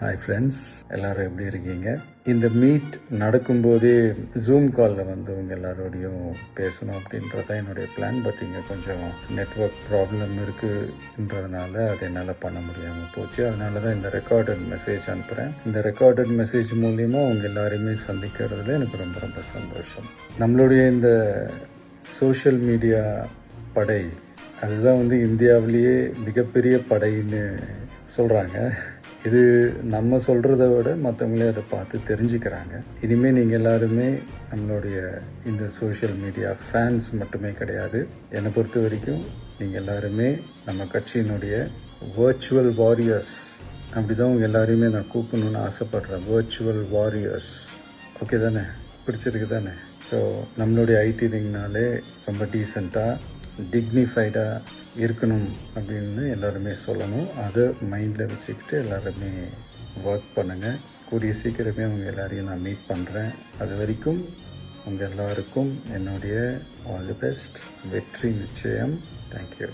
Hi friends, எல்லாரும் எப்படி இருக்கீங்க? இந்த மீட் நடக்கும்போதே ஜூம் காலில் வந்து உங்கள் எல்லாரோடையும் பேசணும் அப்படின்றதான் என்னுடைய பிளான். பட் இங்கே கொஞ்சம் நெட்ஒர்க் ப்ராப்ளம் இருக்குன்றதுனால அது என்னால் பண்ண முடியாமல் போச்சு. அதனால தான் இந்த ரெக்கார்டட் மெசேஜ் அனுப்புகிறேன். இந்த ரெக்கார்டட் மெசேஜ் மூலிமா உங்கள் எல்லாரையுமே சந்திக்கிறதுல எனக்கு ரொம்ப ரொம்ப சந்தோஷம். நம்மளுடைய இந்த சோஷியல் மீடியா படை, அதுதான் வந்து இந்தியாவிலேயே மிகப்பெரிய படைன்னு சொல்கிறாங்க. இது நம்ம சொல்கிறத விட மற்றவங்களே அதை பார்த்து தெரிஞ்சுக்கிறாங்க. இனிமேல் நீங்கள் எல்லாருமே நம்மளுடைய இந்த சோஷியல் மீடியா ஃபேன்ஸ் மட்டுமே கிடையாது. என்னை பொறுத்த வரைக்கும் நீங்கள் எல்லாருமே நம்ம கட்சியினுடைய வர்ச்சுவல் வாரியர்ஸ். அப்படி தான் உங்கள் எல்லாரையுமே நான் கூப்பிடணுன்னு ஆசைப்பட்றேன். Virtual warriors. ஓகே தானே? பிடிச்சிருக்கு தானே? ஸோ நம்மளுடைய ஐடி ரிங்னாலே ரொம்ப டீசெண்டாக டிக்னிஃபைடாக இருக்கணும் அப்படின்னு எல்லாருமே சொல்லணும். அதை மைண்டில் வச்சுக்கிட்டு எல்லாருமே ஒர்க் பண்ணுங்கள். கூடிய சீக்கிரமே அவங்க எல்லாரையும் நான் மீட் பண்ணுறேன். அது வரைக்கும் உங்கள் எல்லாருக்கும் என்னுடைய ஆல் தி பெஸ்ட். வெற்றி நிச்சயம். தேங்க்யூ.